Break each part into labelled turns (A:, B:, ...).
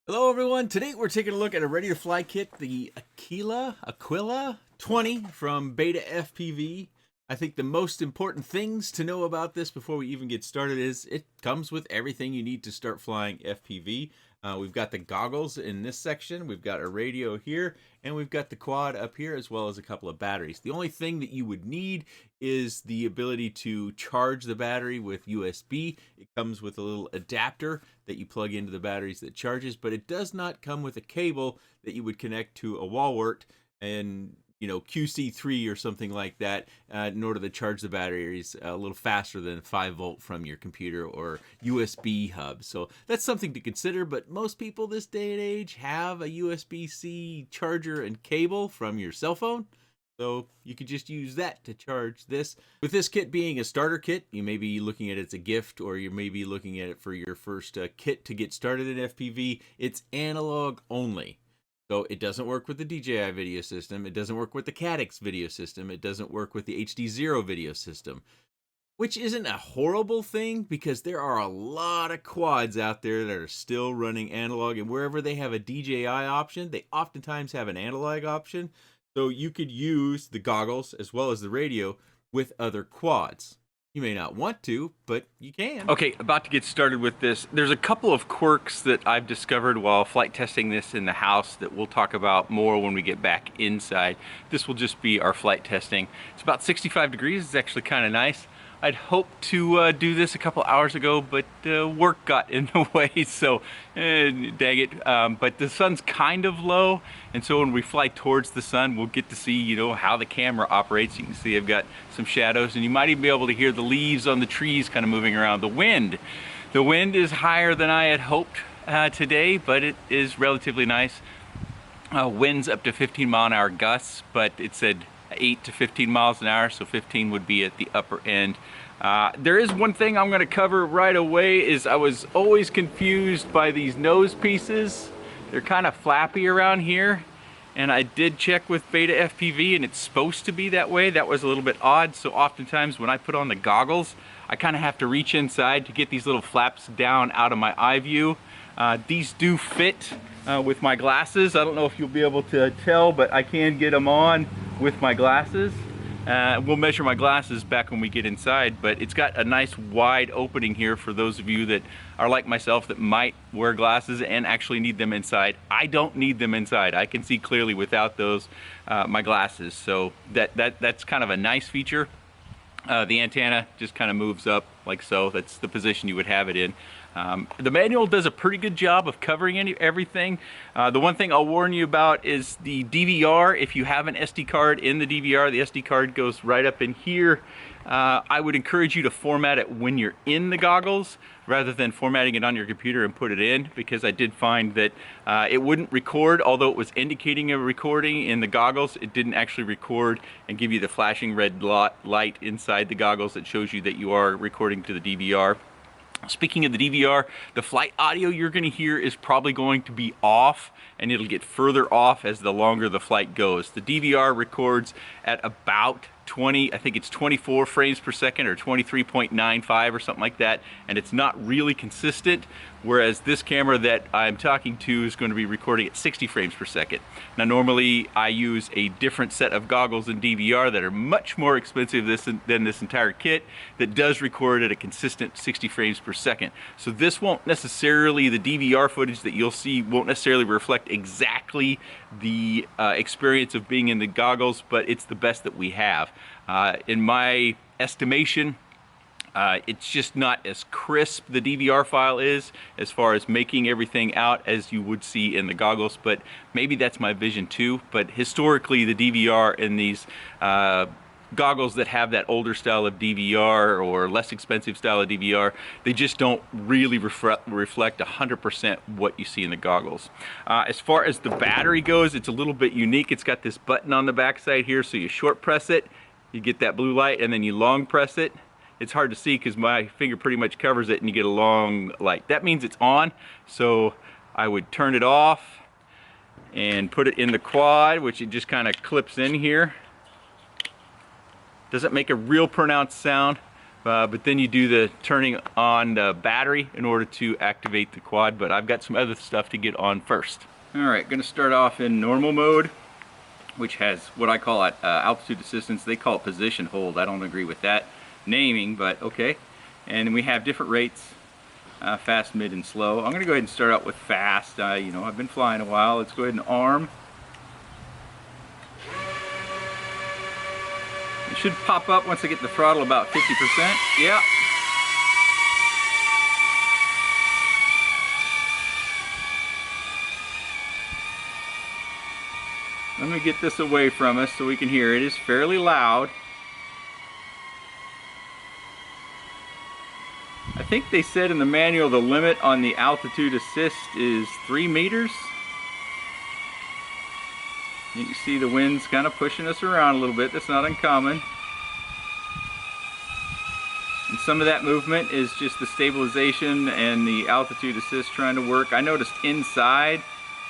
A: Hello everyone, today we're taking a look at a ready to fly kit, the Aquila20 from Beta FPV. I think the most important things to know about this before we even get started is it comes with everything you need to start flying FPV. We've got the goggles in this section, we've got a radio here, and we've got the quad up here as well as a couple of batteries. The only thing that you would need is the ability to charge the battery with USB. It comes with a little adapter that you plug into the batteries that charges, but it does not come with a cable that you would connect to a wall wart and QC3 or something like that in order to charge the batteries a little faster than 5-volt from your computer or USB hub. So that's something to consider, but most people this day and age have a USB-C charger and cable from your cell phone. So you could just use that to charge this. With this kit being a starter kit, you may be looking at it as a gift, or you may be looking at it for your first kit to get started in FPV. It's analog only. So it doesn't work with the DJI video system. It doesn't work with the Cadix video system. It doesn't work with the HD0 video system, which isn't a horrible thing because there are a lot of quads out there that are still running analog, and wherever they have a DJI option, they oftentimes have an analog option. So you could use the goggles as well as the radio with other quads. You may not want to, but you can.
B: Okay, about to get started with this. There's a couple of quirks that I've discovered while flight testing this in the house that we'll talk about more when we get back inside. This will just be our flight testing. It's about 65 degrees. It's actually kind of nice. I'd hoped to do this a couple hours ago, but work got in the way, so dang it. But the sun's kind of low, and so when we fly towards the sun, we'll get to see, how the camera operates. You can see I've got some shadows, and you might even be able to hear the leaves on the trees kind of moving around. The wind is higher than I had hoped today, but it is relatively nice. Winds up to 15-mile-an-hour gusts, but it said 8 to 15 miles an hour, so 15 would be at the upper end. There is one thing I'm going to cover right away. Is I was always confused by these nose pieces. They're kind of flappy around here, and I did check with Beta FPV, and it's supposed to be that way. That was a little bit odd, so oftentimes when I put on the goggles, I kind of have to reach inside to get these little flaps down out of my eye view. These do fit with my glasses. I don't know if you'll be able to tell, but I can get them on with my glasses. We'll measure my glasses back when we get inside, but it's got a nice wide opening here for those of you that are like myself that might wear glasses and actually need them inside. I don't need them inside. I can see clearly without those my glasses, so that's kind of a nice feature. The antenna just kind of moves up like so. That's the position you would have it in. The manual does a pretty good job of covering everything. The one thing I'll warn you about is the DVR. If you have an SD card in the DVR, the SD card goes right up in here. I would encourage you to format it when you're in the goggles rather than formatting it on your computer and put it in, because I did find that it wouldn't record. Although it was indicating a recording in the goggles, it didn't actually record and give you the flashing red light inside the goggles that shows you that you are recording to the DVR. Speaking of the DVR, the flight audio you're going to hear is probably going to be off, and it'll get further off as the longer the flight goes. The DVR records at about 24 frames per second, or 23.95 or something like that, and it's not really consistent, whereas this camera that I'm talking to is going to be recording at 60 frames per second. Now normally I use a different set of goggles in DVR that are much more expensive than this entire kit that does record at a consistent 60 frames per second. So this won't necessarily, the DVR footage that you'll see won't necessarily reflect exactly the experience of being in the goggles, but it's the best that we have. In my estimation, it's just not as crisp, the DVR file is, as far as making everything out as you would see in the goggles, but maybe that's my vision too. But historically, the DVR in these goggles that have that older style of DVR or less expensive style of DVR, they just don't really reflect 100% what you see in the goggles. As far as the battery goes, it's a little bit unique. It's got this button on the back side here, so you short press it, you get that blue light, and then you long press it. It's hard to see because my finger pretty much covers it, and you get a long light. That means it's on, so I would turn it off and put it in the quad, which it just kind of clips in here. Doesn't make a real pronounced sound, but then you do the turning on the battery in order to activate the quad, but I've got some other stuff to get on first. All right, gonna start off in normal mode, which has what I call altitude assistance. They call it position hold. I don't agree with that naming, but okay. And we have different rates, fast, mid, and slow. I'm gonna go ahead and start out with fast. You know, I've been flying a while. Let's go ahead and arm. It should pop up once I get the throttle about 50%. Yeah. Let me get this away from us so we can hear it. It is fairly loud. I think they said in the manual the limit on the altitude assist is 3 meters. You can see the wind's kind of pushing us around a little bit. That's not uncommon. And some of that movement is just the stabilization and the altitude assist trying to work. I noticed inside,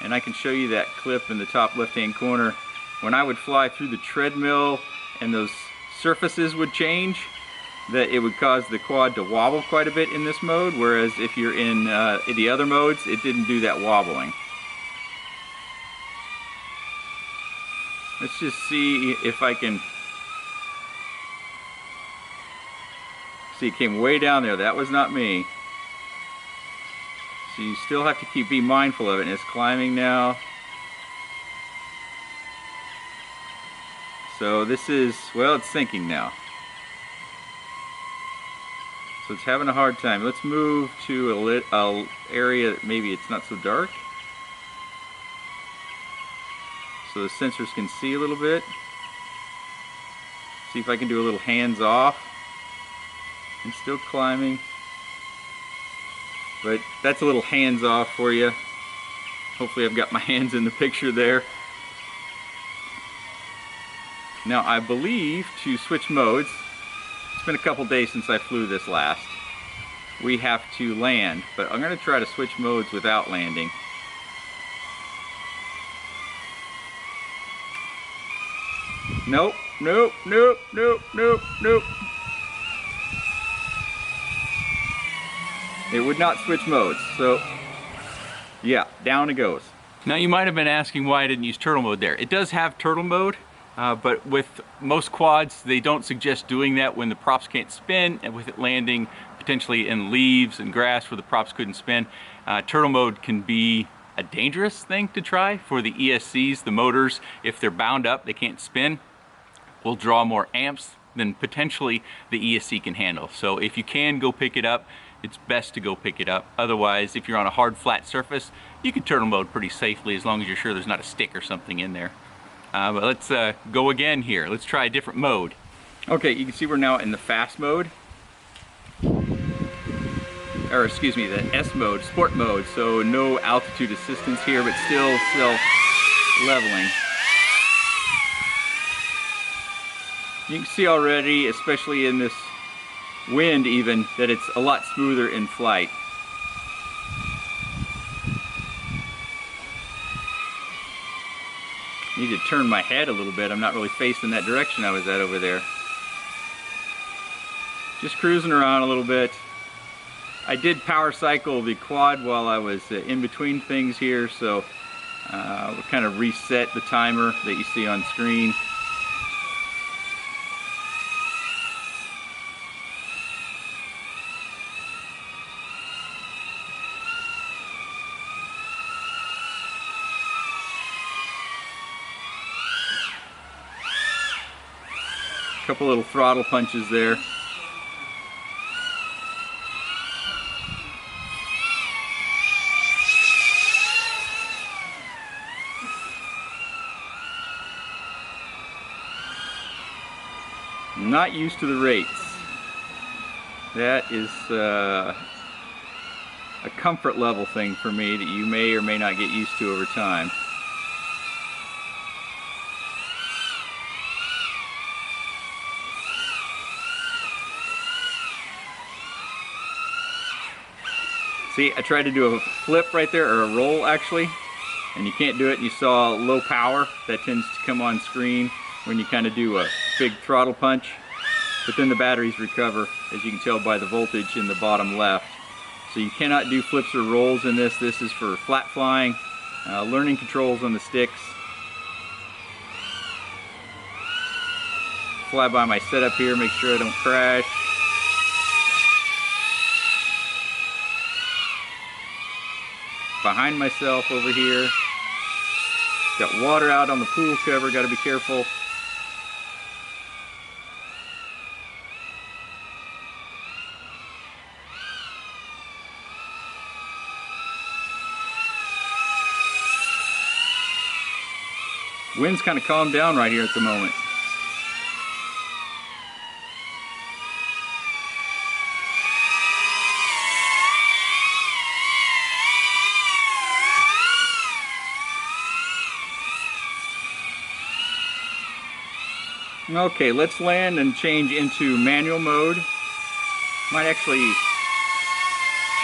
B: and I can show you that clip in the top left-hand corner, when I would fly through the treadmill and those surfaces would change, that it would cause the quad to wobble quite a bit in this mode, whereas if you're in the other modes, it didn't do that wobbling. Let's just see if I can see. It came way down there. That was not me. So you still have to be mindful of it. And it's climbing now. So this is, well, it's sinking now. So it's having a hard time. Let's move to a area that maybe it's not so dark, so the sensors can see a little bit. See if I can do a little hands off. I'm still climbing, but that's a little hands off for you. Hopefully I've got my hands in the picture there. Now I believe to switch modes, it's been a couple days since I flew this last, we have to land, but I'm going to try to switch modes without landing. Nope, nope, nope, nope, nope, nope. It would not switch modes, so yeah, down it goes. Now you might have been asking why I didn't use turtle mode there. It does have turtle mode, but with most quads, they don't suggest doing that when the props can't spin, and with it landing potentially in leaves and grass where the props couldn't spin. Turtle mode can be a dangerous thing to try for the ESCs. The motors, if they're bound up, they can't spin, will draw more amps than potentially the ESC can handle. So if you can go pick it up, it's best to go pick it up. Otherwise, if you're on a hard flat surface, you can turtle mode pretty safely as long as you're sure there's not a stick or something in there. But let's go again here. Let's try a different mode. Okay, you can see we're now in the fast mode. Or excuse me, the S mode, sport mode. So no altitude assistance here, but still self-leveling. You can see already, especially in this wind even, that it's a lot smoother in flight. Need to turn my head a little bit. I'm not really facing that direction I was at over there. Just cruising around a little bit. I did power cycle the quad while I was in between things here, so we'll kind of reset the timer that you see on screen. Couple little throttle punches there. I'm not used to the rates. That is a comfort level thing for me that you may or may not get used to over time. See, I tried to do a flip right there, or a roll actually, and you can't do it, and you saw low power. That tends to come on screen when you kind of do a big throttle punch. but then the batteries recover, as you can tell by the voltage in the bottom left. So you cannot do flips or rolls in this. This is for flat flying, learning controls on the sticks. Fly by my setup here, make sure I don't crash. Behind myself over here. Got water out on the pool cover, gotta be careful. Wind's kind of calmed down right here at the moment. Okay, let's land and change into manual mode. Might actually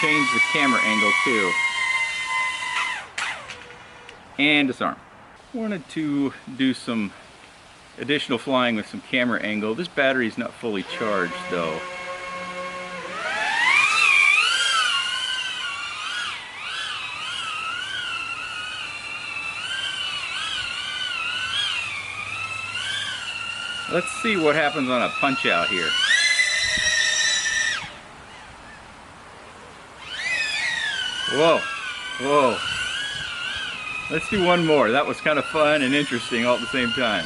B: change the camera angle too. And disarm. Wanted to do some additional flying with some camera angle. This battery is not fully charged though. Let's see what happens on a punch out here. Whoa, whoa. Let's do one more. That was kind of fun and interesting all at the same time.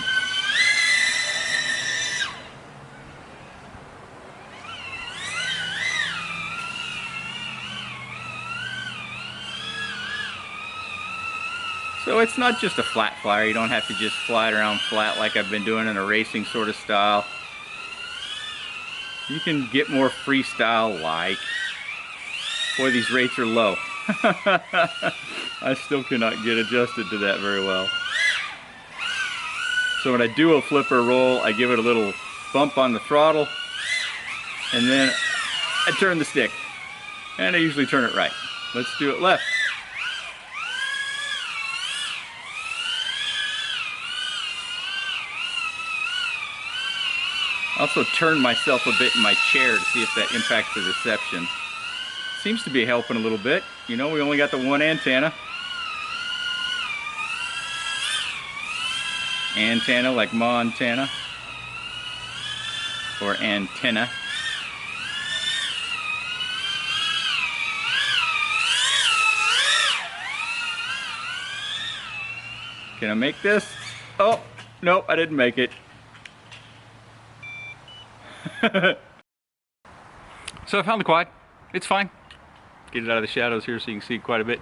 B: So it's not just a flat flyer. You don't have to just fly it around flat like I've been doing in a racing sort of style. You can get more freestyle-like. Boy, these rates are low. I still cannot get adjusted to that very well. So when I do a flip or roll, I give it a little bump on the throttle, and then I turn the stick. And I usually turn it right. Let's do it left. Also turn myself a bit in my chair to see if that impacts the reception. Seems to be helping a little bit. You know, we only got the one antenna. Antenna like Montana. Or antenna. Can I make this? Oh, nope, I didn't make it. So I found the quad. It's fine. Get it out of the shadows here so you can see quite a bit.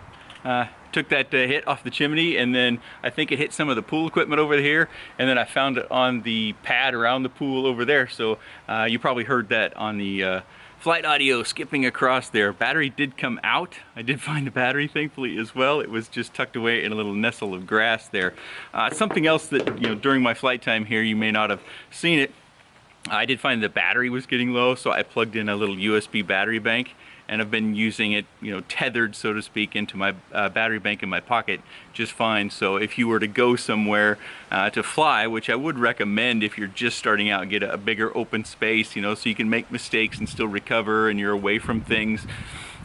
B: Took that hit off the chimney, and then I think it hit some of the pool equipment over here, and then I found it on the pad around the pool over there. So you probably heard that on the flight audio skipping across there. Battery did come out. I did find the battery, thankfully, as well. It was just tucked away in a little nestle of grass there. Something else that, you know, during my flight time here, you may not have seen it. I did find the battery was getting low, so I plugged in a little USB battery bank, and I've been using it, you know, tethered, so to speak, into my battery bank in my pocket just fine. So if you were to go somewhere to fly, which I would recommend if you're just starting out, get a bigger open space, you know, so you can make mistakes and still recover and you're away from things.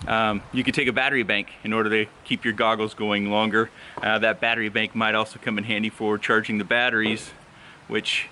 B: You could take a battery bank in order to keep your goggles going longer. That battery bank might also come in handy for charging the batteries, which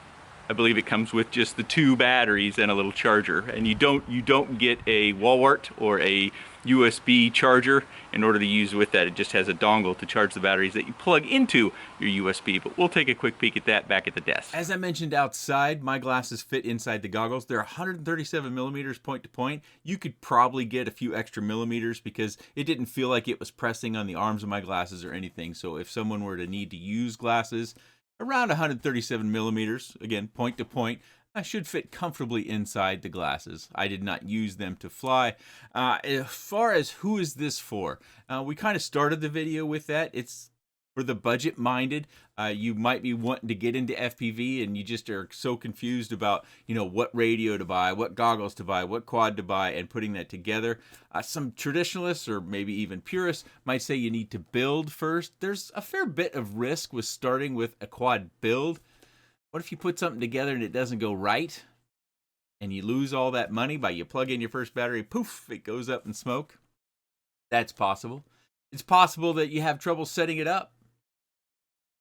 B: I believe it comes with just the 2 batteries and a little charger, and you don't get a wall wart or a USB charger in order to use with that. It just has a dongle to charge the batteries that you plug into your USB, but we'll take a quick peek at that back at the desk.
A: As I mentioned outside, my glasses fit inside the goggles. They're 137 millimeters point to point. You could probably get a few extra millimeters because it didn't feel like it was pressing on the arms of my glasses or anything. So if someone were to need to use glasses, around 137 millimeters, again, point to point, I should fit comfortably inside the glasses. I did not use them to fly. As far as who is this for, we kind of started the video with that. It's for the budget-minded. You might be wanting to get into FPV and you just are so confused about, you know, what radio to buy, what goggles to buy, what quad to buy, and putting that together. Some traditionalists or maybe even purists might say you need to build first. There's a fair bit of risk with starting with a quad build. What if you put something together and it doesn't go right? and you lose all that money by you plug in your first battery, poof, it goes up in smoke. That's possible. It's possible that you have trouble setting it up.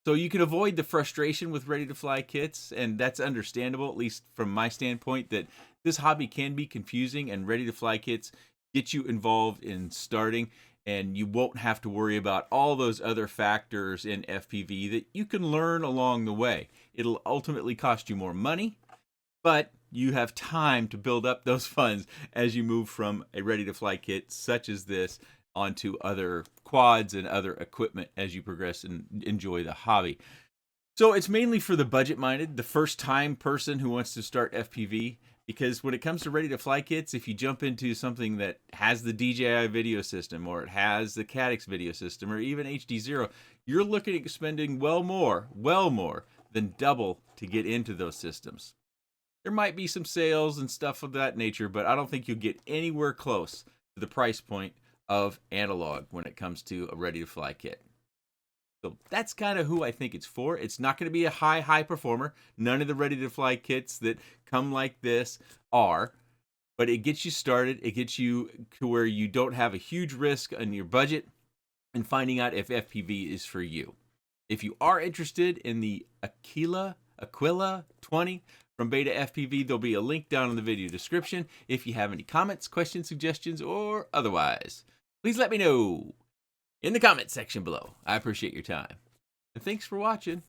A: So you can avoid the frustration with ready-to-fly kits, and that's understandable, at least from my standpoint, that this hobby can be confusing, and ready-to-fly kits get you involved in starting, and you won't have to worry about all those other factors in FPV that you can learn along the way. It'll ultimately cost you more money, but you have time to build up those funds as you move from a ready-to-fly kit such as this onto other quads and other equipment as you progress and enjoy the hobby. So it's mainly for the budget-minded, the first-time person who wants to start FPV, because when it comes to ready-to-fly kits, if you jump into something that has the DJI video system, or it has the Caddx video system, or even HD0, you're looking at spending well more than double to get into those systems. There might be some sales and stuff of that nature, but I don't think you'll get anywhere close to the price point of analog when it comes to a ready-to-fly kit. So that's kind of who I think it's for. It's not going to be a high performer. None of the ready-to-fly kits that come like this are, but it gets you started. It gets you to where you don't have a huge risk on your budget and finding out if FPV is for you. If you are interested in the Aquila20 from Beta FPV, there'll be a link down in the video description. If you have any comments, questions, suggestions, or otherwise, please let me know in the comment section below. I appreciate your time. And thanks for watching.